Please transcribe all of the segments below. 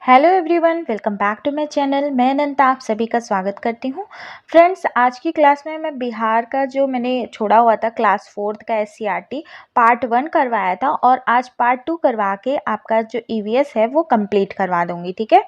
Hello everyone, welcome back to my channel. मैं अनंता आप सभी का स्वागत करती हूँ। फ्रेंड्स, आज की क्लास में मैं बिहार का जो मैंने छोड़ा हुआ था क्लास 4th का एससीईआरटी पार्ट 1 करवाया था और आज पार्ट 2 करवा के आपका जो ईवीएस है वो कंप्लीट करवा दूंगी। ठीक है,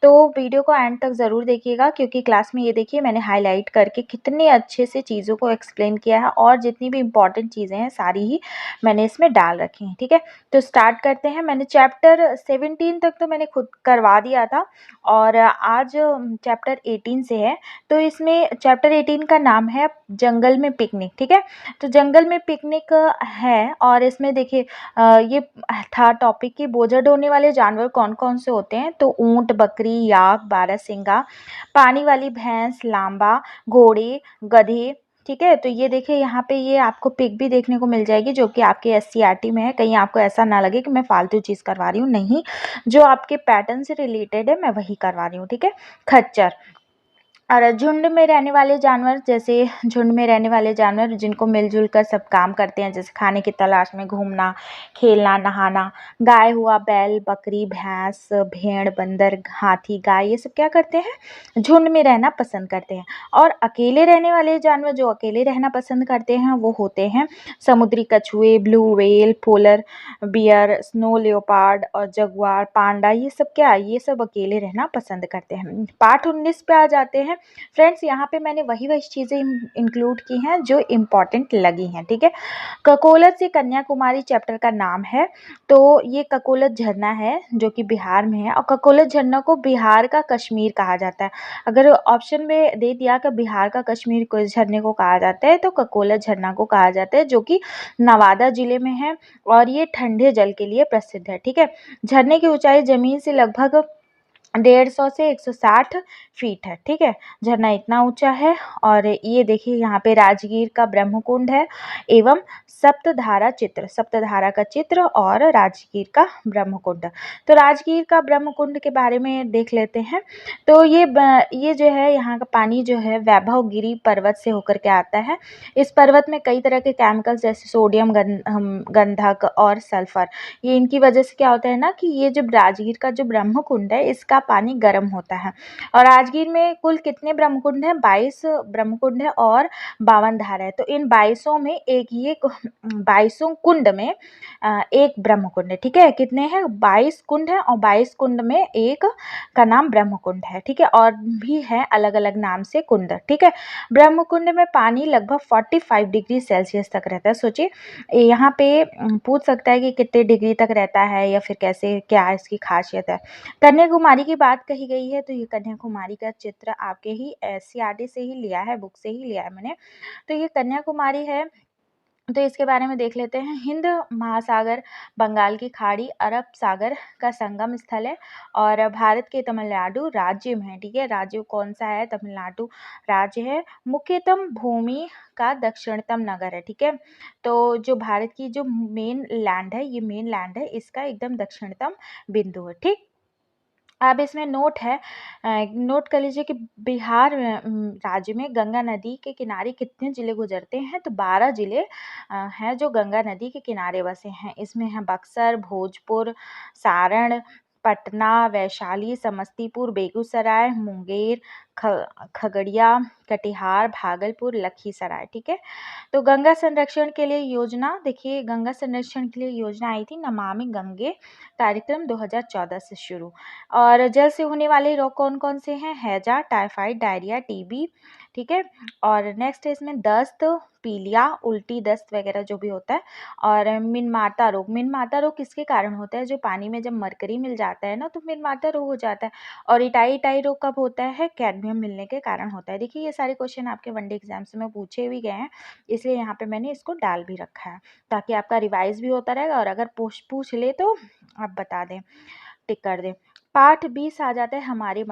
तो वीडियो को एंड तक ज़रूर देखिएगा क्योंकि क्लास में ये देखिए मैंने हाईलाइट करके कितने अच्छे से चीज़ों को एक्सप्लेन किया है और जितनी भी इंपॉर्टेंट चीज़ें हैं सारी ही मैंने इसमें डाल रखी हैं। ठीक है, तो स्टार्ट करते हैं। मैंने चैप्टर 17 तक तो मैंने खुद करवा दिया था और आज चैप्टर 18 से है। तो इसमें चैप्टर 18 का नाम है जंगल में पिकनिक। ठीक है, तो जंगल में पिकनिक है और इसमें देखिए ये था टॉपिक कि बोझा ढोने वाले जानवर कौन कौन से होते हैं। तो ऊंट, बकरी, याक, बारहसिंगा, पानी वाली भैंस, लांबा, घोड़े, गधे। ठीक है, तो ये देखिए यहाँ पे ये आपको पिक भी देखने को मिल जाएगी जो कि आपके एससीईआरटी में है। कहीं आपको ऐसा ना लगे कि मैं फालतू चीज़ करवा रही हूँ, नहीं, जो आपके पैटर्न से रिलेटेड है मैं वही करवा रही हूँ। ठीक है, खच्चर और झुंड में रहने वाले जानवर, जैसे झुंड में रहने वाले जानवर जिनको मिलजुल कर सब काम करते हैं, जैसे खाने की तलाश में घूमना, खेलना, नहाना। गाय हुआ, बैल, बकरी, भैंस, भेड़, बंदर, हाथी, गाय, ये सब क्या करते हैं, झुंड में रहना पसंद करते हैं। और अकेले रहने वाले जानवर जो अकेले रहना पसंद करते हैं वो होते हैं समुद्री कछुए, blue whale, polar bear, snow leopard और जगुआर, पांडा। ये सब क्या, ये सब अकेले रहना पसंद करते हैं। पाठ 19 पे आ जाते हैं। फ्रेंड्स, यहाँ पे मैंने वही चीज़ें इंक्लूड की हैं जो इम्पॉर्टेंट लगी हैं। ठीक है, ककोलत से कन्याकुमारी चैप्टर का नाम है। तो ये ककोलत झरना है जो कि बिहार में है और ककोलत झरना को बिहार का कश्मीर कहा जाता है। अगर ऑप्शन में दे दिया कि बिहार का कश्मीर को झरने को कहा जाता है तो ककोलत झरना को कहा जाता है, जो कि नवादा जिले में है और ये ठंडे जल के लिए प्रसिद्ध है। ठीक है, झरने की ऊंचाई जमीन से लगभग 150 से 160 फीट है। ठीक है, झरना इतना ऊंचा है। और ये देखिए यहाँ पे राजगीर का ब्रह्मकुंड है एवं सप्तधारा का चित्र और राजगीर का ब्रह्मकुंड। तो राजगीर का ब्रह्मकुंड के बारे में देख लेते हैं। तो ये जो है यहाँ का पानी जो है वैभव गिरी पर्वत से होकर के आता है। इस पर्वत में कई तरह के केमिकल्स जैसे सोडियम, गंधक और सल्फर, ये इनकी वजह से क्या होता है ना कि ये जो राजगीर का जो ब्रह्मकुंड है इसका पानी गर्म होता है। और राजगीर में कुल कितने ब्रह्मकुंड हैं, 22 ब्रह्मकुंड है और 52 धारा है। तो इन 22 में एक ये 22 कुंड में एक ब्रह्मकुंड है। ठीक है, कितने हैं, 22 कुंड है और 22 कुंड में एक का नाम ब्रह्मकुंड है। ठीक है, और भी है अलग अलग नाम से कुंड। ठीक है, ब्रह्मकुंड में पानी लगभग 45 डिग्री सेल्सियस तक रहता है। सोचिए, यहाँ पे पूछ सकता है कि कितने डिग्री तक रहता है या फिर कैसे, क्या इसकी खासियत है। कन्याकुमारी की बात कही गई है तो ये कन्याकुमारी का चित्र आपके ही एससीईआरटी से ही लिया है, बुक से ही लिया है मैंने। तो ये कन्याकुमारी है। तो इसके बारे में देख लेते हैं। हिंद महासागर, बंगाल की खाड़ी, अरब सागर का संगम स्थल है और भारत के तमिलनाडु राज्य में है। ठीक है, राज्य कौन सा है, तमिलनाडु राज्य है। मुख्यतम भूमि का दक्षिणतम नगर है। ठीक है, तो जो भारत की जो मेन लैंड है, ये मेन लैंड है, इसका एकदम दक्षिणतम बिंदु है। ठीक, अब इसमें नोट है, नोट कर लीजिए कि बिहार राज्य में गंगा नदी के किनारे कितने जिले गुजरते हैं। तो 12 जिले हैं जो गंगा नदी के किनारे बसे हैं। इसमें है बक्सर, भोजपुर, सारण, पटना, वैशाली, समस्तीपुर, बेगूसराय, मुंगेर, खगड़िया, कटिहार, भागलपुर, लखीसराय। ठीक है, तो गंगा संरक्षण के लिए योजना देखिए, गंगा संरक्षण के लिए योजना आई थी नमामि गंगे कार्यक्रम 2014 से शुरू। और जल से होने वाले रोग कौन कौन से हैं, हैजा, टाइफाइड, डायरिया, टीबी। ठीक है, और नेक्स्ट है इसमें दस्त, पीलिया, उल्टी, दस्त वगैरह जो भी होता है। और मिनमाता रोग, मिनमाता रोग किसके कारण होता है, जो पानी में जब मरकरी मिल जाता है ना तो मिनमाता रोग हो जाता है। और इटाई रोग कब होता है, कैडमियम मिलने के कारण होता है। देखिए, ये सारे क्वेश्चन आपके वनडे एग्जाम्स में पूछे भी गए हैं, इसलिए यहाँ पे मैंने इसको डाल भी रखा है ताकि आपका रिवाइज भी होता रहेगा और अगर पूछ ले तो आप बता दें, टिक कर दें। पाठ 20 आ जाता है हमारे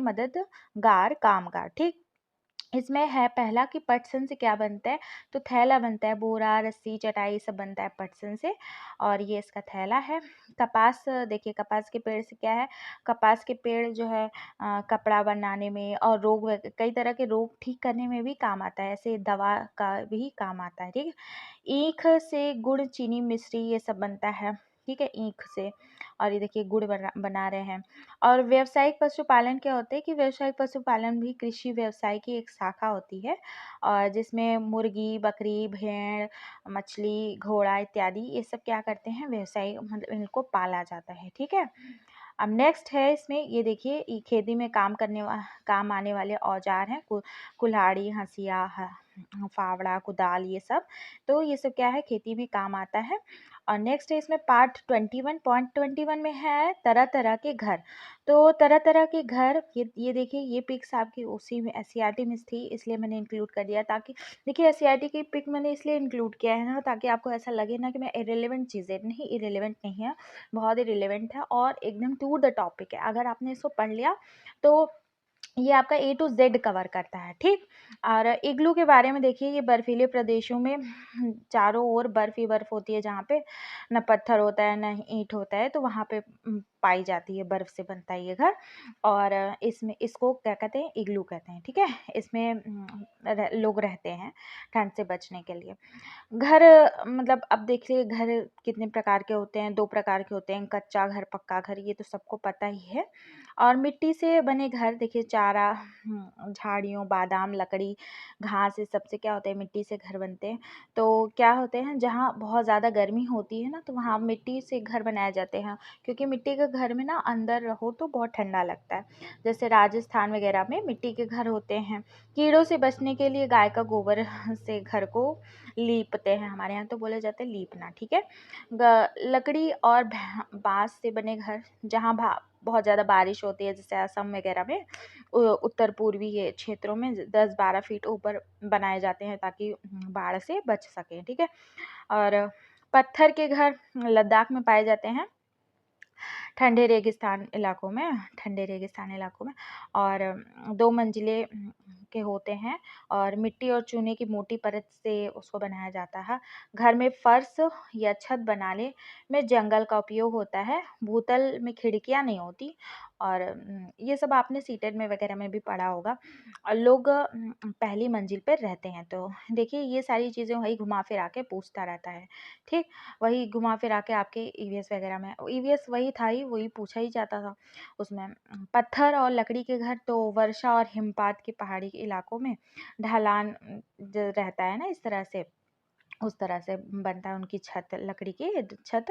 मददगार कामगार। ठीक, इसमें है पहला कि पटसन से क्या बनता है, तो थैला बनता है, बोरा, रस्सी, चटाई सब बनता है पटसन से और ये इसका थैला है। कपास, देखिए कपास के पेड़ से क्या है, कपास के पेड़ जो है कपड़ा बनाने में और कई तरह के रोग ठीक करने में भी काम आता है, ऐसे दवा का भी काम आता है। ठीक है, ईख से गुड़, चीनी, मिश्री ये सब बनता है। ठीक है, ईख से। और ये देखिए गुड़ बना बना रहे हैं। और व्यावसायिक पशुपालन क्या होता है कि व्यावसायिक पशुपालन भी कृषि व्यवसाय की एक शाखा होती है, और जिसमें मुर्गी, बकरी, भेड़, मछली, घोड़ा इत्यादि ये सब क्या करते हैं, व्यवसाय मतलब इनको पाला जाता है। ठीक है। अब नेक्स्ट है इसमें, ये देखिए ये खेती में काम आने वाले औजार हैं, कुल्हाड़ी, हंसिया, फावड़ा, कुदाल, ये सब। तो ये सब क्या है, खेती में काम आता है। और नेक्स्ट है इसमें पार्ट 21.21 में है तरह तरह के घर। तो तरह तरह के घर, ये देखिए ये पिक्स आपकी उसी में एससीईआरटी में थी, इसलिए मैंने इंक्लूड कर दिया, ताकि देखिए एससीईआरटी की पिक मैंने इसलिए इंक्लूड किया है ना, ताकि आपको ऐसा लगे ना कि मैं इरेलीवेंट चीज़ें, नहीं, इरेलीवेंट नहीं है, बहुत ही रिलेवेंट है और एकदम टू द टॉपिक है। अगर आपने इसको पढ़ लिया तो ये आपका ए टू जेड कवर करता है। ठीक। और इग्लू के बारे में देखिए, ये बर्फीले प्रदेशों में चारों ओर बर्फ ही बर्फ होती है, जहाँ पे न पत्थर होता है न ईंट होता है, तो वहाँ पे पाई जाती है, बर्फ से बनता है ये घर। और इसमें इसको क्या कहते हैं, इग्लू कहते हैं। ठीक है। इसमें लोग रहते हैं ठंड से बचने के लिए। घर मतलब अब देखिए घर कितने प्रकार के होते हैं, 2 प्रकार के होते हैं, कच्चा घर, पक्का घर, ये तो सबको पता ही है। और मिट्टी से बने घर देखिए, चारा, झाड़ियों, बादाम, लकड़ी, घास, ये सबसे क्या होता है, मिट्टी से घर बनते हैं। तो क्या होते हैं, जहाँ बहुत ज़्यादा गर्मी होती है ना, तो वहाँ मिट्टी से घर बनाए जाते हैं, क्योंकि मिट्टी के घर में ना अंदर रहो तो बहुत ठंडा लगता है। जैसे राजस्थान वगैरह में मिट्टी के घर होते हैं। कीड़ों से बचने के लिए गाय का गोबर से घर को लीपते हैं, हमारे यहाँ तो बोले जाते हैं लीपना। ठीक है। लकड़ी और बांस से बने घर, जहाँ बहुत ज़्यादा बारिश होती है, जैसे असम वगैरह में, उत्तर पूर्वी ये क्षेत्रों में 10-12 फीट ऊपर बनाए जाते हैं, ताकि बाढ़ से बच सकें। ठीक है। और पत्थर के घर लद्दाख में पाए जाते हैं, ठंडे रेगिस्तान इलाकों में। और 2 मंजिले के होते हैं, और मिट्टी और चूने की मोटी परत से उसको बनाया जाता है। घर में फर्श या छत बनाने में जंगल का उपयोग होता है। भूतल में खिड़कियाँ नहीं होती। और ये सब आपने सीटेट में वगैरह में भी पढ़ा होगा। और लोग पहली मंजिल पर रहते हैं। तो देखिए ये सारी चीज़ें वही घुमा फिरा के पूछता रहता है। ठीक। वही घुमा फिरा के आपके ईवीएस वगैरह में, ईवीएस वही था ही, वही पूछा ही जाता था उसमें। पत्थर और लकड़ी के घर तो वर्षा और हिमपात के पहाड़ी इलाकों में ढलान जो रहता है ना, इस तरह से, उस तरह से बनता है उनकी छत, लकड़ी की छत,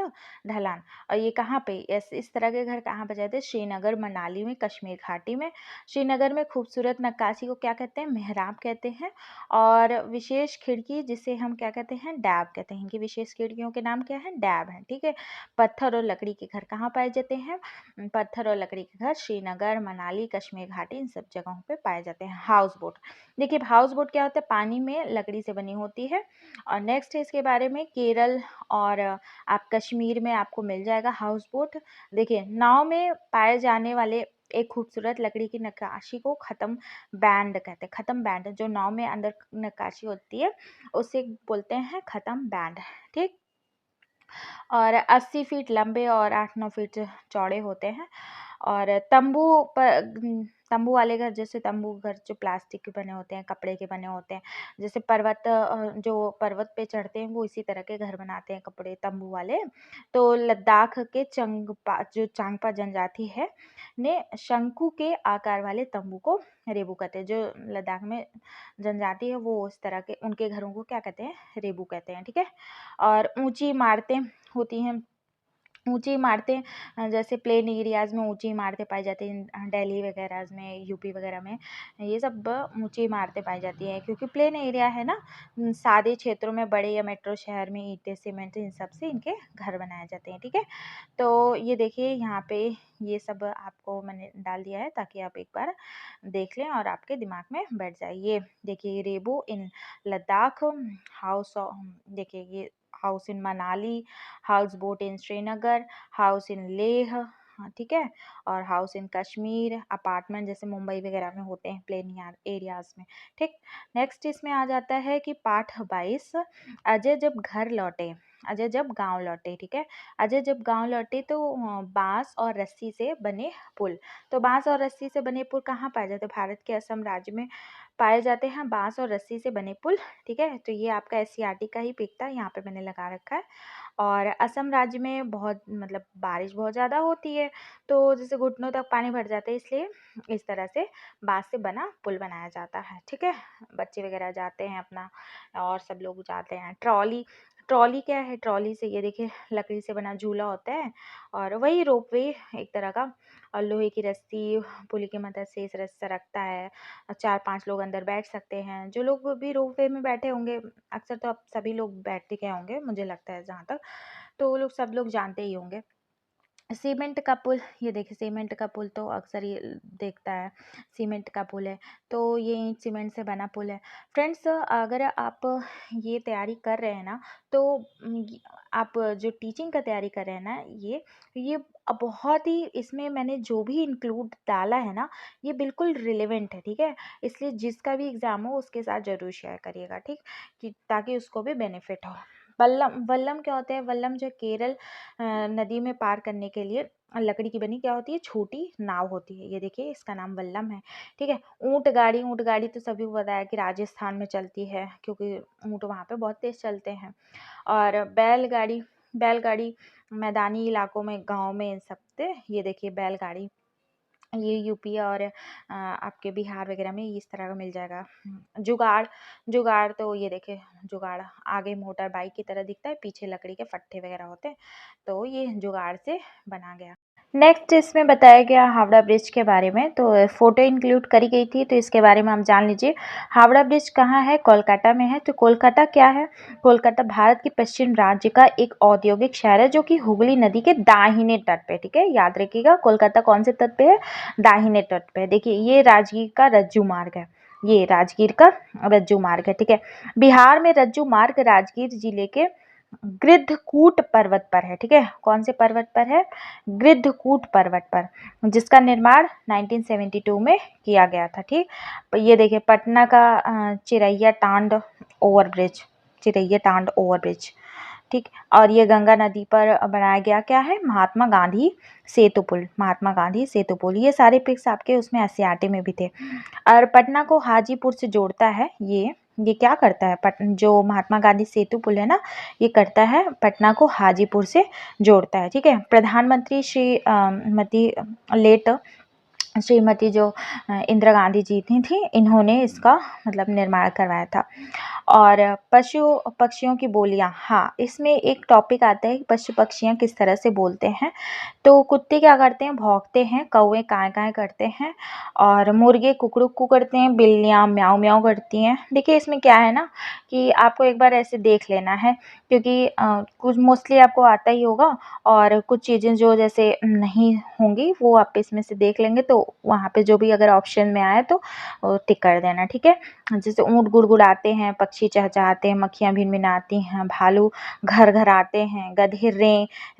ढलान। और ये कहाँ पे, इस तरह के घर कहाँ पे जाते हैं, श्रीनगर, मनाली में, कश्मीर घाटी में। श्रीनगर में खूबसूरत नक्काशी को क्या कहते हैं, मेहराब कहते हैं। और विशेष खिड़की जिसे हम क्या कहते हैं, डैब कहते हैं, कि विशेष खिड़कियों के नाम क्या है, डैब है। ठीक है। पत्थर और लकड़ी के घर कहाँ पाए जाते हैं, पत्थर और लकड़ी के घर श्रीनगर, मनाली, कश्मीर घाटी, इन सब जगहों पे पाए जाते हैं। हाउस बोट, देखिए हाउस बोट क्या होता है, पानी में लकड़ी से बनी होती है। और नेक्स्ट है इसके बारे में, केरल और आप कश्मीर में आपको मिल जाएगा हाउस बोट। देखिए नाव में पाए जाने वाले एक खूबसूरत लकड़ी की नक्काशी को खत्म बैंड कहते हैं। खत्म बैंड, जो नाव में अंदर नक्काशी होती है उसे बोलते हैं खत्म बैंड। ठीक। और 80 फीट लंबे और 8-9 फीट चौड़े होते हैं। और तंबू वाले घर, जैसे तंबू घर जो प्लास्टिक के बने होते हैं, कपड़े के बने होते हैं। जैसे जो पर्वत पे चढ़ते हैं वो इसी तरह के घर बनाते हैं, कपड़े तंबू वाले। तो लद्दाख के चांगपा जनजाति है ने शंकु के आकार वाले तंबू को रेबू कहते हैं। जो लद्दाख में जनजाति है वो इस तरह के उनके घरों को क्या कहते हैं, रेबू कहते हैं। ठीक है। और ऊंची इमारतें होती हैं, ऊंची इमारतें, जैसे प्लेन एरियाज़ में ऊंची इमारतें पाई जाती हैं, दिल्ली वगैरह में, यूपी वगैरह में ये सब ऊंची इमारतें पाई जाती हैं, क्योंकि प्लेन एरिया है ना। सादे क्षेत्रों में, बड़े या मेट्रो शहर में ईंटें, सीमेंट, इन सब से इनके घर बनाए जाते हैं। ठीक है। तो ये देखिए यहाँ पे ये सब आपको मैंने डाल दिया है, ताकि आप एक बार देख लें और आपके दिमाग में बैठ जाए। ये देखिए रेबू इन लद्दाख, हाउस, देखिए ये house in Manali, house boat in Srinagar, house in Leh, हाँ ठीक है। और हाउस इन कश्मीर, अपार्टमेंट जैसे मुंबई वगैरह में होते हैं प्लेन एरियाज में। ठीक। नेक्स्ट इसमें आ जाता है कि पाठ 22, अजय जब घर लौटे। अजय जब गांव लौटे, ठीक है। अजय जब गांव लौटे तो बांस और रस्सी से बने पुल। तो बांस और रस्सी से बने पुल कहाँ पाए जाते हैं? भारत के असम राज्य में पाए जाते हैं बांस और रस्सी से बने पुल, ठीक है। तो ये आपका एससीईआरटी का ही पिक था, यहाँ पे मैंने लगा रखा है। और असम राज्य में बहुत मतलब बारिश बहुत ज़्यादा होती है, तो जैसे घुटनों तक पानी भर जाता है, इसलिए इस तरह से बांस से बना पुल बनाया जाता है, ठीक है। बच्चे वगैरह जाते हैं अपना, और सब लोग जाते हैं। ट्रॉली, ट्रॉली क्या है? ट्रॉली से ये देखिए लकड़ी से बना झूला होता है, और वही रोपवे एक तरह का, और लोहे की रस्सी पुली की मदद से इस रस्सी रखता है। 4-5 लोग अंदर बैठ सकते हैं। जो लोग भी रोपवे में बैठे होंगे, अक्सर तो अब सभी लोग बैठ गए होंगे मुझे लगता है जहाँ तक, तो वो लोग सब लोग जानते ही होंगे। सीमेंट का पुल, ये देखिए सीमेंट का पुल तो अक्सर ये देखता है, सीमेंट का पुल है, तो ये ईंट सीमेंट से बना पुल है। फ्रेंड्स, अगर आप ये तैयारी कर रहे हैं ना, तो आप जो टीचिंग का तैयारी कर रहे हैं ना, ये बहुत ही, इसमें मैंने जो भी इंक्लूड डाला है ना, ये बिल्कुल रिलेवेंट है, ठीक है। इसलिए जिसका भी एग्ज़ाम हो उसके साथ ज़रूर शेयर करिएगा, ठीक, कि ताकि उसको भी बेनिफिट हो। वल्लम, वल्लम क्या होता है? वल्लम जो केरल नदी में पार करने के लिए लकड़ी की बनी क्या होती है? छोटी नाव होती है। ये देखिए इसका नाम वल्लम है, ठीक है। ऊँट गाड़ी, ऊँट गाड़ी तो सभी को पता है कि राजस्थान में चलती है, क्योंकि ऊँट वहाँ पे बहुत तेज़ चलते हैं। और बैलगाड़ी, बैलगाड़ी मैदानी इलाकों में, गाँव में इन सब पे, ये देखिए बैलगाड़ी, ये यूपी और आपके बिहार वगैरह में इस तरह का मिल जाएगा। जुगाड़, जुगाड़ तो ये देखिए जुगाड़ आगे मोटर बाइक की तरह दिखता है, पीछे लकड़ी के फट्टे वगैरह होते हैं, तो ये जुगाड़ से बना गया। नेक्स्ट इसमें बताया गया हावड़ा ब्रिज के बारे में, तो फोटो इंक्लूड करी गई थी, तो इसके बारे में हम जान लीजिए। हावड़ा ब्रिज कहाँ है? कोलकाता में है। तो कोलकाता क्या है? कोलकाता भारत के पश्चिम राज्य का एक औद्योगिक शहर है, जो कि हुगली नदी के दाहिने तट पे, ठीक है, याद रखिएगा। कोलकाता कौन से तट पे है? दाहिने तट पे। देखिए ये राजगीर का रज्जू मार्ग है, ये राजगीर का रज्जू मार्ग है, ठीक है। बिहार में रज्जू मार्ग राजगीर जिले के गृद्धकूट पर्वत पर है, ठीक है। कौन से पर्वत पर है? गृद्धकूट पर्वत पर, जिसका निर्माण 1972 में किया गया था, ठीक। ये देखिए पटना का चिरैया टांड ओवरब्रिज, चिरैया टांड ओवरब्रिज, ठीक। और ये गंगा नदी पर बनाया गया क्या है? महात्मा गांधी सेतु पुल, महात्मा गांधी सेतु पुल। ये सारे पिक्स आपके उसमें एससीईआरटी में भी थे। और पटना को हाजीपुर से जोड़ता है, ये क्या करता है? जो महात्मा गांधी सेतु पुल है ना, ये करता है पटना को हाजीपुर से जोड़ता है, ठीक है। प्रधानमंत्री श्रीमती जो इंदिरा गांधी जी थी, इन्होंने इसका मतलब निर्माण करवाया था। और पशु पक्षियों की बोलियाँ, हाँ, इसमें एक टॉपिक आता है कि पशु पक्षियाँ किस तरह से बोलते हैं। तो कुत्ते क्या करते हैं? भौंकते हैं, कौवे काँ काँ करते हैं, और मुर्गे कुकड़ुक करते हैं, बिल्लियाँ म्याऊं म्याऊं करती हैं। देखिए इसमें क्या है ना, कि आपको एक बार ऐसे देख लेना है, क्योंकि कुछ मोस्टली आपको आता ही होगा, और कुछ चीज़ें जो जैसे नहीं होंगी वो आप इसमें से देख लेंगे, तो वहाँ पे जो भी अगर ऑप्शन में आए तो टिक कर देना, ठीक है। जैसे ऊँट गुड़गुड़ाते हैं, पक्षी चहचहाते हैं, मक्खियाँ भिनभिनाती हैं, भालू घर घर आते हैं, गधे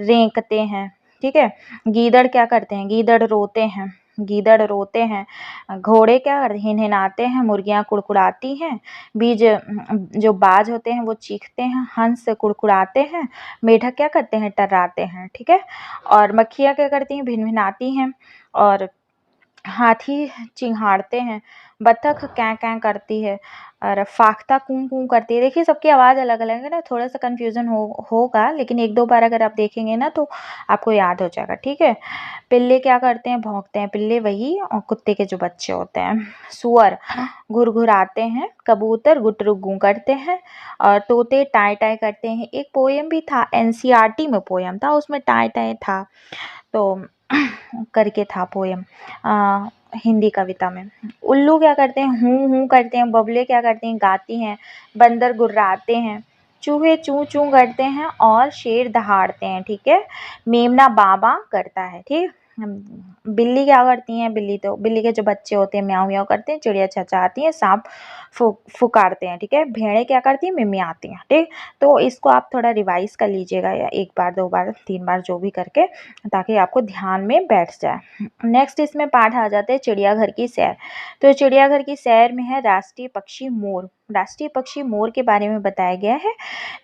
रेंकते हैं, ठीक है। गीदड़ क्या करते हैं? गीदड़ रोते हैं, गीदड़ रोते हैं। घोड़े क्या करते हैं? हिनहिनाते हैं। मुर्गियाँ कुड़कुड़ाती हैं। जो बाज होते हैं वो चीखते हैं। हंस कुड़कुड़ाते हैं। मेढक क्या करते हैं? टर्राते हैं, ठीक है। और मक्खियाँ क्या करती हैं? भिनभिनाती हैं। और हाथी चिंघाड़ते हैं। बत्तख कैं कैं करती है, और फाख्ता कूं कूं करती है। देखिए सबकी आवाज़ अलग अलग है ना, थोड़ा सा कन्फ्यूज़न होगा, लेकिन 1-2 बार अगर आप देखेंगे ना तो आपको याद हो जाएगा, ठीक है। पिल्ले क्या करते हैं? भौंकते हैं। पिल्ले वही और कुत्ते के जो बच्चे होते हैं। सुअर घुरघुराते हैं। कबूतर गुटरुक गूं करते हैं। और तोते टाय टाय करते हैं। एक पोएम भी था, एनसीईआरटी में पोएम था, उसमें टाय टाय था, तो करके था पोएम, हिंदी कविता में। उल्लू क्या करते हैं? हूँ हूँ करते हैं। बबले क्या करते हैं? गाती हैं। बंदर गुर्राते हैं। चूहे चूं चूं करते हैं, और शेर दहाड़ते हैं, ठीक है। मेमना बाबा करता है, ठीक। बिल्ली क्या करती हैं? बिल्ली के जो बच्चे होते हैं म्याऊं म्याऊं करते हैं। चिड़िया चहचहाती हैं। सांप फुकारते हैं, ठीक है। भेड़ें क्या करती हैं? मिमियाती हैं, ठीक। तो इसको आप थोड़ा रिवाइज कर लीजिएगा, या 1 बार 2 बार 3 बार जो भी करके, ताकि आपको ध्यान में बैठ जाए। नेक्स्ट इसमें पाठ आ जाते हैं चिड़ियाघर की सैर। तो चिड़ियाघर की सैर में है राष्ट्रीय पक्षी मोर, राष्ट्रीय पक्षी मोर के बारे में बताया गया है।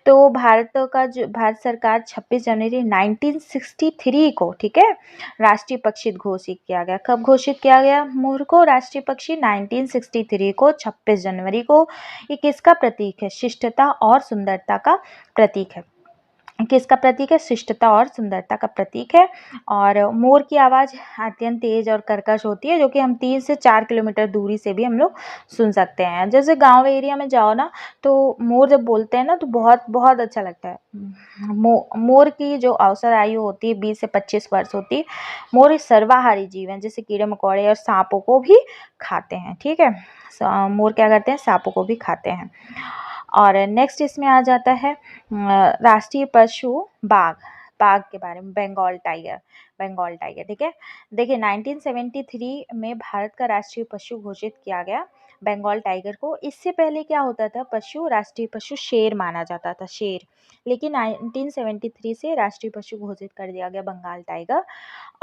तो भारत सरकार 26 जनवरी 1963 को, ठीक है, राष्ट्रीय पक्षी घोषित किया गया। कब घोषित किया गया मोर को राष्ट्रीय पक्षी? 1963 को, 26 जनवरी को। ये किसका प्रतीक है? शिष्टता और सुंदरता का प्रतीक है। किसका प्रतीक है? शिष्टता और सुंदरता का प्रतीक है। और मोर की आवाज़ अत्यंत तेज और कर्कश होती है, जो कि हम 3 से 4 किलोमीटर दूरी से भी हम लोग सुन सकते हैं। जैसे गांव एरिया में जाओ ना, तो मोर जब बोलते हैं ना, तो बहुत बहुत अच्छा लगता है। मोर की जो औसत आयु होती है 20 से 25 वर्ष होती है। मोर एक सर्वाहारी जीव है, जैसे कीड़े मकोड़े और सांपों को भी खाते हैं, ठीक है। मोर क्या करते हैं? सांपों को भी खाते हैं। और नेक्स्ट इसमें आ जाता है राष्ट्रीय पशु बाघ। बाघ के बारे में, बंगाल टाइगर, बंगाल टाइगर, ठीक है। देखिए 1973 में भारत का राष्ट्रीय पशु घोषित किया गया बंगाल टाइगर को। इससे पहले क्या होता था? राष्ट्रीय पशु शेर माना जाता था, शेर। लेकिन 1973 से राष्ट्रीय पशु घोषित कर दिया गया बंगाल टाइगर।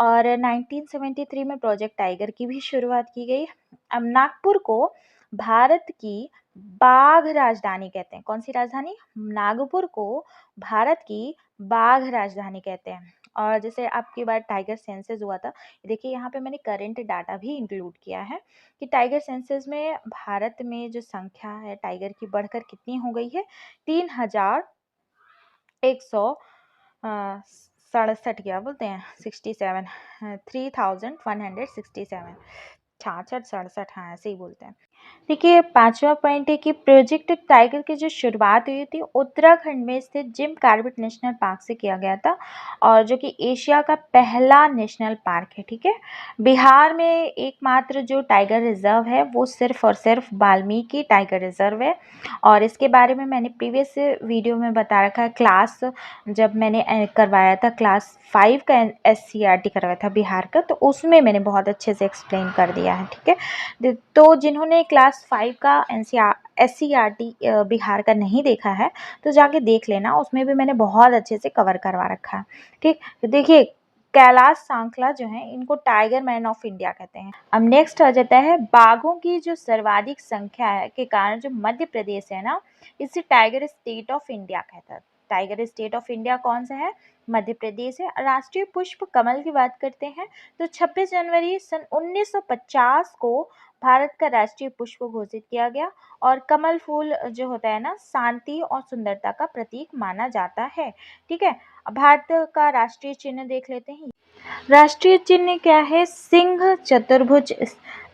और 1973 में प्रोजेक्ट टाइगर की भी शुरुआत की गई। अब नागपुर को भारत की बाघ राजधानी कहते हैं। कौन सी राजधानी? नागपुर को भारत की बाघ राजधानी कहते हैं। और जैसे आपकी बार टाइगर सेंसस हुआ था, देखिए यहाँ पे मैंने करंट डाटा भी इंक्लूड किया है कि टाइगर सेंसस में भारत में जो संख्या है टाइगर की बढ़कर कितनी हो गई है? 3167, क्या बोलते हैं, 67, 3167, 66, 67, हाँ ऐसे ही बोलते हैं। देखिए 5वां पॉइंट है कि प्रोजेक्ट टाइगर की जो शुरुआत हुई थी उत्तराखंड में स्थित जिम कॉर्बेट नेशनल पार्क से किया गया था, और जो कि एशिया का पहला नेशनल पार्क है, ठीक है। बिहार में एकमात्र जो टाइगर रिजर्व है वो सिर्फ और सिर्फ वाल्मीकि टाइगर रिजर्व है। और इसके बारे में मैंने प्रीवियस वीडियो में बता रखा है। क्लास जब मैंने करवाया था क्लास 5 का SCERT करवाया था बिहार का, तो उसमें मैंने बहुत अच्छे से एक्सप्लेन कर दिया है, ठीक है। तो जिन्होंने क्लास 5 का SCERT बिहार का नहीं देखा है, तो जाके देख लेना, उसमें भी मैंने बहुत अच्छे से कवर करवा रखा है, ठीक। तो देखिए कैलाश सांखला जो है, इनको टाइगर मैन ऑफ इंडिया कहते हैं। अब नेक्स्ट आ जाता है बाघों की जो सर्वाधिक संख्या है के कारण जो मध्य प्रदेश है ना, इसे टाइगर स्टेट ऑफ इंडिया कहता है। टाइगर स्टेट ऑफ इंडिया कौन सा है? मध्य प्रदेश है। राष्ट्रीय पुष्प कमल की बात करते हैं तो 26 जनवरी सन 1950 को भारत का राष्ट्रीय पुष्प घोषित किया गया। और कमल फूल जो होता है ना, शांति और सुंदरता का प्रतीक माना जाता है, ठीक है। अब भारत का राष्ट्रीय चिन्ह देख लेते हैं। राष्ट्रीय चिन्ह क्या है? सिंह चतुर्भुज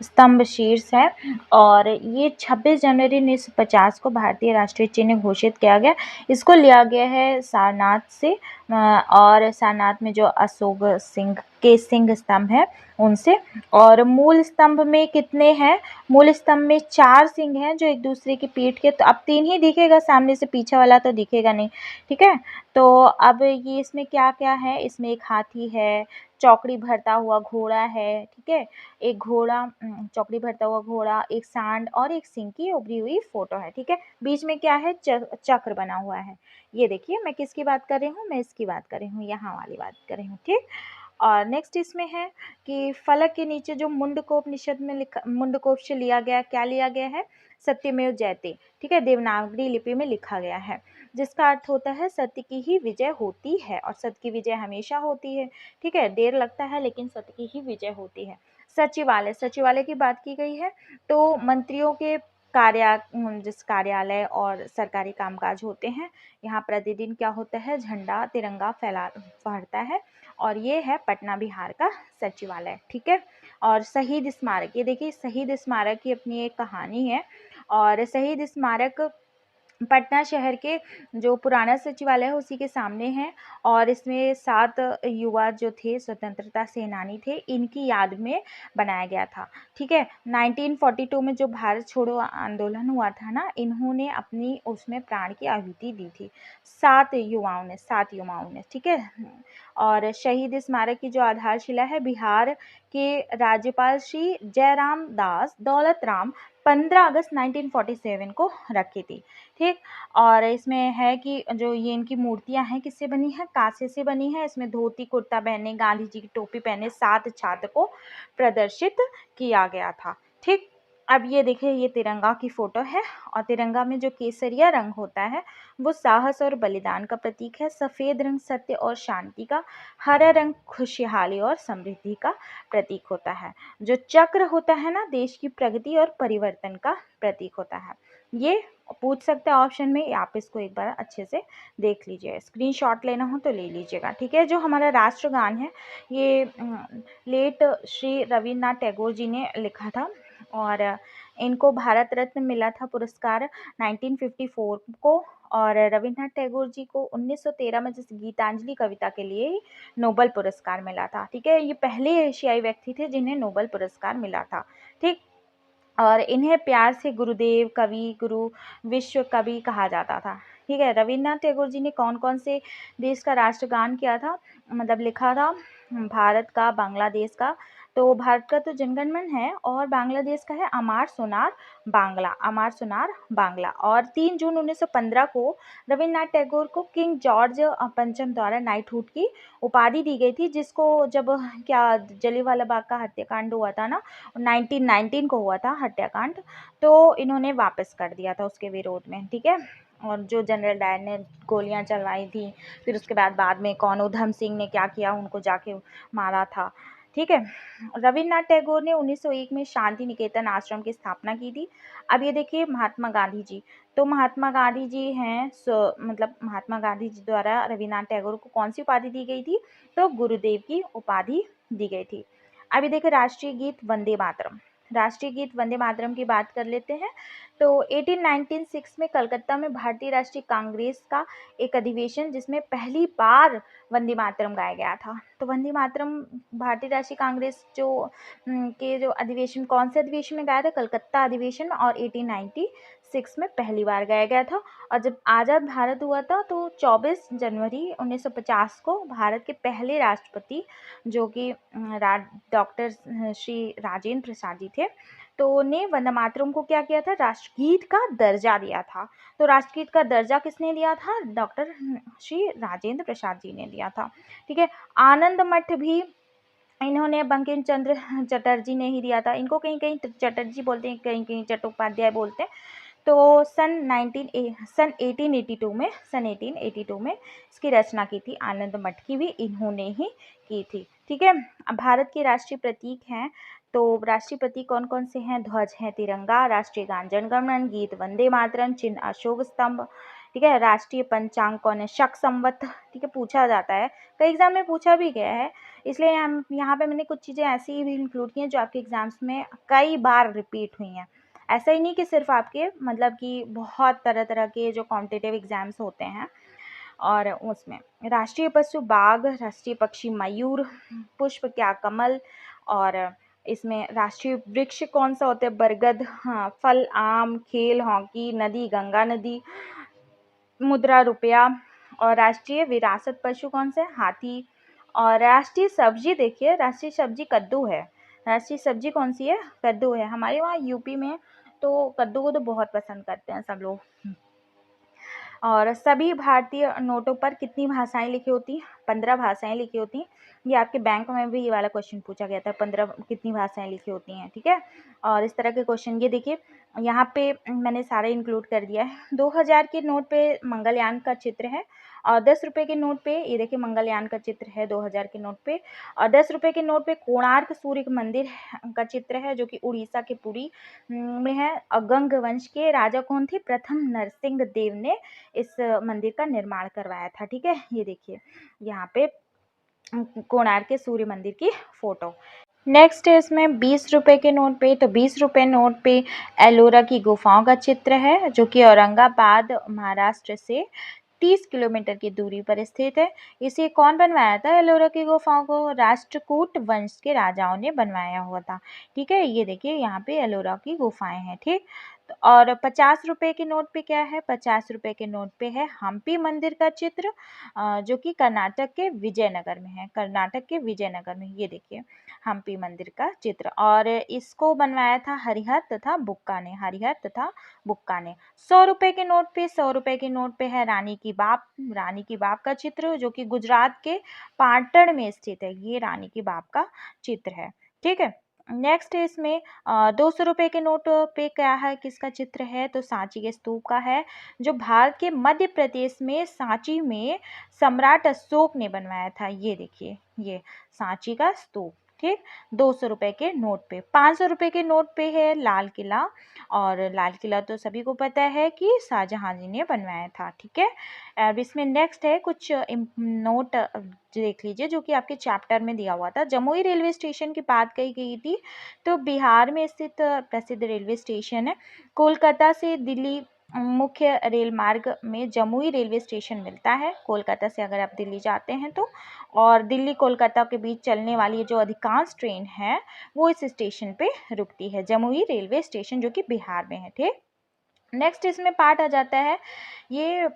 स्तंभ शीर्ष है। और ये 26 जनवरी 1950 को भारतीय राष्ट्रीय चिन्ह घोषित किया गया। इसको लिया गया है सारनाथ से, और सारनाथ में जो अशोक सिंह के सिंह स्तंभ है उनसे। और मूल स्तंभ में कितने हैं? मूल स्तंभ में 4 सिंह हैं जो एक दूसरे की पीठ के, तो अब 3 ही दिखेगा, सामने से पीछे वाला तो दिखेगा नहीं, ठीक है। तो अब ये इसमें क्या क्या है? इसमें एक हाथी है, चौकड़ी भरता हुआ घोड़ा है, ठीक है, एक घोड़ा, चौकड़ी भरता हुआ घोड़ा, एक सांड और एक सिंह की उभरी हुई फोटो है, ठीक है। बीच में क्या है? चक्र बना हुआ है। ये देखिए मैं किसकी बात कर रही हूँ? मैं इसकी बात कर रही हूँ, यहाँ वाली बात कर रही हूँ, ठीक। और नेक्स्ट इसमें है कि फलक के नीचे जो मुंडकोपनिषद में लिखा, मुंडकोप से लिया गया, क्या लिया गया है? सत्यमेव जयते, ठीक है, देवनागरी लिपि में लिखा गया है, जिसका अर्थ होता है सत्य की ही विजय होती है, और सत्य की विजय हमेशा होती है, ठीक है। देर लगता है लेकिन सत्य की ही विजय होती है। सचिवालय, सचिवालय की बात की गई है तो मंत्रियों के जिस कार्यालय और सरकारी कामकाज होते हैं, यहाँ प्रतिदिन क्या होता है? झंडा तिरंगा फहरता है। और ये है पटना बिहार का सचिवालय, ठीक है। और शहीद स्मारक, ये देखिए शहीद स्मारक की अपनी एक कहानी है। और शहीद स्मारक पटना शहर के जो पुराना सचिवालय है उसी के सामने है। और इसमें 7 युवा जो थे स्वतंत्रता सेनानी थे, इनकी याद में बनाया गया था, ठीक है। 1942 में जो भारत छोड़ो आंदोलन हुआ था ना, इन्होंने अपनी उसमें प्राण की आहुति दी थी, 7 युवाओं ने, ठीक है। और शहीद स्मारक की जो आधारशिला है बिहार के राज्यपाल श्री जयराम दास दौलत राम 15 अगस्त 1947 को रखी थी, ठीक। और इसमें है कि जो ये इनकी मूर्तियां हैं किससे बनी है? कांसे से बनी है। इसमें धोती कुर्ता पहने, गांधी जी की टोपी पहने 7 छात्र को प्रदर्शित किया गया था, ठीक। अब ये देखिए, ये तिरंगा की फोटो है और तिरंगा में जो केसरिया रंग होता है वो साहस और बलिदान का प्रतीक है। सफ़ेद रंग सत्य और शांति का, हरा रंग खुशहाली और समृद्धि का प्रतीक होता है। जो चक्र होता है ना, देश की प्रगति और परिवर्तन का प्रतीक होता है। ये पूछ सकते हैं ऑप्शन में, आप इसको एक बार अच्छे से देख लीजिए। स्क्रीनशॉट लेना हो तो ले लीजिएगा, ठीक है। जो हमारा राष्ट्रगान है ये लेट श्री रविन्द्रनाथ टैगोर जी ने लिखा था और इनको भारत रत्न मिला था पुरस्कार 1954 को। और रविन्द्रनाथ टैगोर जी को 1913 में जैसे गीतांजलि कविता के लिए ही नोबेल पुरस्कार मिला था, ठीक है। ये पहले एशियाई व्यक्ति थे जिन्हें नोबेल पुरस्कार मिला था, ठीक। और इन्हें प्यार से गुरुदेव, कवि, गुरु, विश्व कवि कहा जाता था, ठीक है। रविन्द्रनाथ टैगोर जी ने कौन कौन से देश का राष्ट्रगान किया था, मतलब लिखा था? भारत का, बांग्लादेश का। तो भारत का तो जनगण मन है और बांग्लादेश का है अमार सोनार बांग्ला, अमार सोनार बांग्ला। और 3 जून 1915 को रविन्द्रनाथ टैगोर को किंग जॉर्ज पंचम द्वारा नाइटहुड की उपाधि दी गई थी, जिसको जब क्या जलियांवाला बाग का हत्याकांड हुआ था ना, 1919 को हुआ था हत्याकांड, तो इन्होंने वापस कर दिया था उसके विरोध में, ठीक है। और जो जनरल डायर ने गोलियां चलवाई थी, फिर उसके बाद में कौन उधम सिंह ने क्या किया, उनको जाके मारा था, ठीक है। रविन्द्रनाथ टैगोर ने 1901 में शांति निकेतन आश्रम की स्थापना की थी। अब ये देखिए महात्मा गांधी जी, तो महात्मा गांधी जी हैं, मतलब महात्मा गांधी जी द्वारा रविन्द्रनाथ टैगोर को कौन सी उपाधि दी गई थी, तो गुरुदेव की उपाधि दी गई थी। अभी देखिए राष्ट्रीय गीत वंदे मातरम, राष्ट्रीय गीत वंदे मातरम की बात कर लेते हैं। तो 1896 में कलकत्ता में भारतीय राष्ट्रीय कांग्रेस का एक अधिवेशन, जिसमें पहली बार वंदे मातरम गाया गया था। तो वंदे मातरम भारतीय राष्ट्रीय कांग्रेस के जो अधिवेशन, कौन से अधिवेशन में गाया था? कलकत्ता अधिवेशन में, और 1896 में पहली बार गाया गया था। और जब आज़ाद भारत हुआ था तो 24 जनवरी 1950 को भारत के पहले राष्ट्रपति, जो कि डॉक्टर श्री राजेंद्र प्रसाद जी थे, तो ने वंदे मातरम को क्या किया था? राष्ट्रगीत का दर्जा दिया था। तो राष्ट्रगीत का दर्जा किसने दिया था? डॉक्टर श्री राजेंद्र प्रसाद जी ने दिया था, ठीक है। आनंद मठ भी इन्होंने बंकिम चंद्र चटर्जी ने ही दिया था। इनको कहीं कहीं चटर्जी बोलते हैं, कहीं कहीं चट्टोपाध्याय बोलते हैं। तो सन 1882 में इसकी रचना की थी। आनंद मठ की भी इन्होंने ही की थी, ठीक है। अब भारत के राष्ट्रीय प्रतीक हैं, तो राष्ट्रीय प्रतीक कौन कौन से हैं? ध्वज है तिरंगा, राष्ट्रीय गान जनगण मन, गीत वंदे मातरम, चिन्ह अशोक स्तंभ, ठीक है। राष्ट्रीय पंचांग कौन है? शक संवत, ठीक है, पूछा जाता है, कई एग्जाम में पूछा भी गया है, इसलिए हम यहाँ पे मैंने कुछ चीज़ें ऐसी भी इंक्लूड की हैं जो आपके एग्जाम्स में कई बार रिपीट हुई हैं। ऐसा ही नहीं कि सिर्फ आपके, मतलब कि बहुत तरह तरह के जो कॉम्पिटिटिव एग्जाम्स होते हैं, और उसमें राष्ट्रीय पशु बाघ, राष्ट्रीय पक्षी मयूर, पुष्प क्या? कमल। और इसमें राष्ट्रीय वृक्ष कौन सा होता है? बरगद, हाँ। फल आम, खेल हॉकी, नदी गंगा नदी, मुद्रा रुपया। और राष्ट्रीय विरासत पशु कौन सा है? हाथी। और राष्ट्रीय सब्जी, देखिए राष्ट्रीय सब्जी कद्दू है। राष्ट्रीय सब्जी कौन सी है? कद्दू है। हमारे वहाँ यूपी में तो कद्दू को तो बहुत पसंद करते हैं सब लोग। और सभी भारतीय नोटों पर कितनी भाषाएं लिखी होती हैं? 15 भाषाएं लिखी होती हैं। ये आपके बैंक में भी ये वाला क्वेश्चन पूछा गया था, 15 कितनी भाषाएं लिखी होती हैं, ठीक है। और इस तरह के क्वेश्चन ये देखिए यहाँ पे मैंने सारे इंक्लूड कर दिया है। 2000 के नोट पे मंगलयान का चित्र है, और 10 रुपये के नोट पे ये देखिए मंगलयान का चित्र है 2000 के नोट पे। और 10 रुपये के नोट पे कोणार्क सूर्य मंदिर का चित्र है, जो कि उड़ीसा के पुरी में है। और गंग वंश के राजा कौन थे? प्रथम नरसिंह देव ने इस मंदिर का निर्माण करवाया था, ठीक है। ये देखिए यहाँ पे कोणार्क के सूर्य मंदिर की फोटो। नेक्स्ट है इसमें 20 रुपये के नोट पे, तो 20 रुपये नोट पे एलोरा की गुफाओं का चित्र है, जो कि औरंगाबाद महाराष्ट्र से 30 किलोमीटर की दूरी पर स्थित है। इसे कौन बनवाया था? एलोरा की गुफाओं को राष्ट्रकूट वंश के राजाओं ने बनवाया हुआ था, ठीक है। ये देखिए यहाँ पे एलोरा की गुफाएं हैं, ठीक। और 50 रुपये के नोट पे क्या है? 50 रुपये के नोट पे है हम्पी मंदिर का चित्र, जो कि कर्नाटक के विजयनगर में है। कर्नाटक के विजयनगर में, ये देखिए हम्पी मंदिर का चित्र। और इसको बनवाया था हरिहर तथा बुक्का ने, हरिहर तथा बुक्का ने। 100 रुपये के नोट पे, 100 रुपये के नोट पे है रानी की बाप, रानी की बाप का चित्र, जो कि गुजरात के पाटण में स्थित है। ये रानी की बाप का चित्र है, ठीक है। नेक्स्ट है इसमें 200 रुपये के नोट पे क्या है, किसका चित्र है, तो सांची के स्तूप का है, जो भारत के मध्य प्रदेश में सांची में सम्राट अशोक ने बनवाया था। ये देखिए, ये सांची का स्तूप, ठीक। 200 रुपये के नोट पे। 500 रुपये के नोट पे है लाल किला, और लाल किला तो सभी को पता है कि शाहजहां जी ने बनवाया था, ठीक है। अब इसमें नेक्स्ट है कुछ नोट देख लीजिए, जो कि आपके चैप्टर में दिया हुआ था। जमुई रेलवे स्टेशन की बात कही गई थी, तो बिहार में स्थित प्रसिद्ध रेलवे स्टेशन है। कोलकाता से दिल्ली मुख्य रेल मार्ग में जमुई रेलवे स्टेशन मिलता है, कोलकाता से अगर आप दिल्ली जाते हैं तो। और दिल्ली कोलकाता के बीच चलने वाली जो अधिकांश ट्रेन है वो इस स्टेशन पे रुकती है, जमुई रेलवे स्टेशन, जो कि बिहार में है, ठीक। नेक्स्ट इसमें पार्ट आ जाता है ये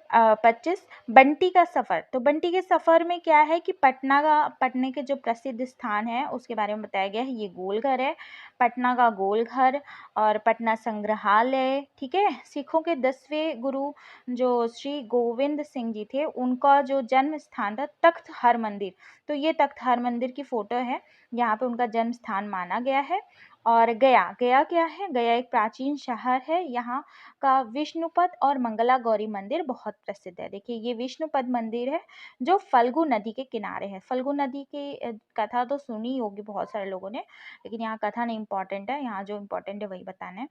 25 बंटी का सफ़र। तो बंटी के सफ़र में क्या है कि पटना के जो प्रसिद्ध स्थान है उसके बारे में बताया गया है। ये गोलघर है, पटना का गोलघर, और पटना संग्रहालय, ठीक है। सिखों के 10वें गुरु जो श्री गोविंद सिंह जी थे, उनका जो जन्म स्थान था तख्त हरमंदिर। तो ये तख्त हरमंदिर की फ़ोटो है, यहाँ पे उनका जन्म स्थान माना गया है। और गया, गया क्या है, गया एक प्राचीन शहर है, यहाँ का विष्णुपद और मंगला गौरी मंदिर बहुत प्रसिद्ध है। देखिए, ये विष्णुपद मंदिर है जो फल्गु नदी के किनारे है। फल्गु नदी की कथा तो सुनी होगी बहुत सारे लोगों ने, लेकिन यहाँ कथा नहीं इम्पोर्टेंट है, यहाँ जो इम्पोर्टेंट है वही बताना है।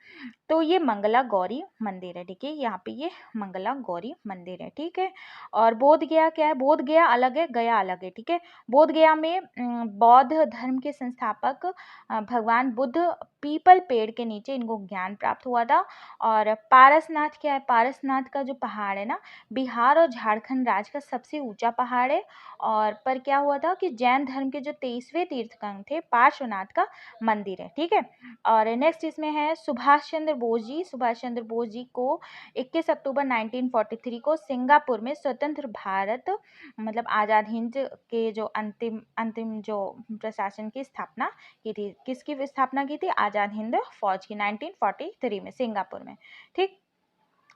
तो ये मंगला गौरी मंदिर है, ठीक है, यहाँ पे ये मंगला गौरी मंदिर है, ठीक है। और बोध गया क्या है, बोध गया अलग है, गया अलग है, ठीक है। बोध गया में बौद्ध धर्म के संस्थापक भगवान बुद्ध पीपल पेड़ के नीचे इनको ज्ञान प्राप्त हुआ था। और पारसनाथ क्या है, पारसनाथ का जो पहाड़ है ना, बिहार और झारखंड राज्य का सबसे ऊंचा पहाड़ है। और पर क्या हुआ था कि जैन धर्म के जो 23वें तीर्थंकर थे, पार्श्वनाथ का मंदिर है, ठीक है। और नेक्स्ट इसमें है सुभाष चंद्र बोस जी। सुभाष चंद्र बोस जी को 21 अक्टूबर 1943 को सिंगापुर में स्वतंत्र भारत मतलब आज़ाद हिंद के जो अंतिम अंतिम जो प्रशासन की स्थापना की थी। किसकी स्थापना की थी, आज़ाद हिंद फौज की, 1943 में सिंगापुर में, ठीक।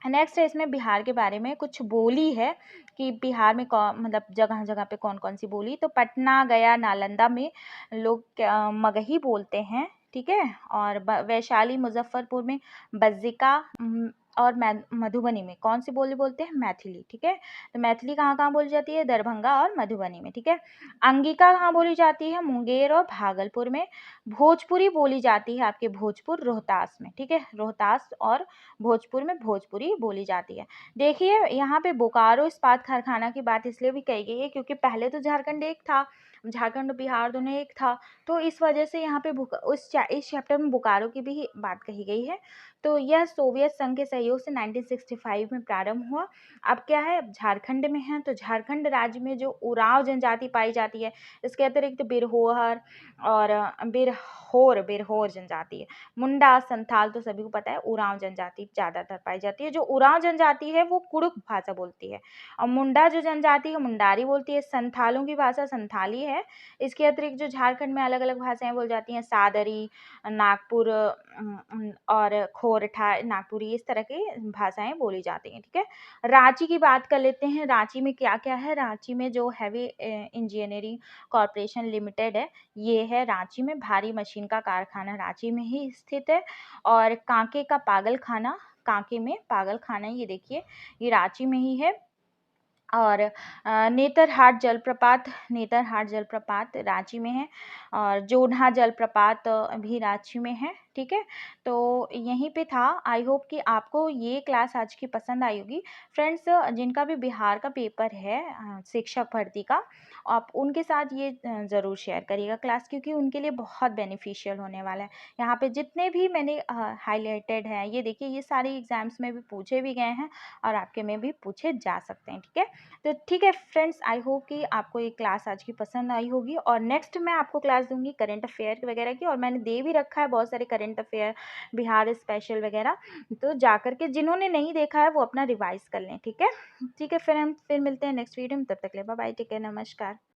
नेक्स्ट है इसमें बिहार के बारे में कुछ बोली है कि बिहार में कौन मतलब जगह जगह पे कौन कौन सी बोली। तो पटना, गया, नालंदा में लोग मगही बोलते हैं, ठीक है। और वैशाली, मुजफ्फरपुर में बज्जिका, और मधुबनी में कौन सी बोली बोलते हैं, मैथिली, ठीक है। तो मैथिली कहाँ कहाँ बोली जाती है, दरभंगा और मधुबनी में, ठीक है। अंगिका कहाँ बोली जाती है, मुंगेर और भागलपुर में। भोजपुरी बोली जाती है आपके भोजपुर, रोहतास में, ठीक है। रोहतास और भोजपुर में भोजपुरी बोली जाती है। देखिए, यहाँ पे बोकारो इस्पात कारखाना की बात इसलिए भी कही गई है क्योंकि पहले तो झारखंड एक था, झारखंड और बिहार दोनों एक था, तो इस वजह से यहाँ पे इस चैप्टर में बोकारो की भी बात कही गई है। तो यह सोवियत संघ के सहयोग से 1965 में प्रारंभ हुआ। अब क्या है, झारखंड में है, तो झारखंड राज्य में जो उरांव जनजाति पाई जाती है, इसके अतिरिक्त बिरहोर और बिरहोर जनजाति है। मुंडा, संथाल तो सभी को पता है, उरांव जनजाति ज़्यादातर पाई जाती है। जो उरांव जनजाति है वो कुड़ुक भाषा बोलती है, और मुंडा जो जनजाति है मुंडारी बोलती है। संथालों की भाषा संथाली है। इसके अतिरिक्त जो झारखंड में अलग अलग भाषाएं बोली जाती हैं, सादरी, नागपुर और खोरठा नागपुरी, इस तरह की भाषाएं बोली जाती हैं, ठीक है। रांची की बात कर लेते हैं। रांची में क्या क्या है, रांची में जो हैवी इंजीनियरिंग कॉरपोरेशन लिमिटेड है, ये है रांची में। भारी मशीन का कारखाना रांची में ही स्थित है। और कांके का पागल खाना, कांके में पागल खाना, ये देखिए, ये रांची में ही है। और नेतरहाट जलप्रपात रांची में है। और जोन्हा जलप्रपात भी रांची में है, ठीक है। तो यहीं पे था। आई होप कि आपको ये क्लास आज की पसंद आई होगी। फ्रेंड्स, जिनका भी बिहार का पेपर है शिक्षक भर्ती का, आप उनके साथ ये ज़रूर शेयर करिएगा क्लास, क्योंकि उनके लिए बहुत बेनिफिशियल होने वाला है। यहाँ पे जितने भी मैंने हाईलाइटेड हैं, ये देखिए, ये सारे एग्जाम्स में भी पूछे भी गए हैं और आपके में भी पूछे जा सकते हैं, ठीक है। तो ठीक है फ्रेंड्स, आई होप कि आपको ये क्लास आज की पसंद आई होगी। और नेक्स्ट मैं आपको क्लास दूंगी करंट अफेयर वगैरह की, और मैंने दे भी रखा है बहुत सारे करंट अफेयर, बिहार स्पेशल वगैरह। तो जाकर के जिन्होंने नहीं देखा है वो अपना रिवाइज कर लें, ठीक है। ठीक है, फिर हम मिलते हैं नेक्स्ट वीडियो में। तब तक ले बाय बाय, टेक केयर, नमस्कार।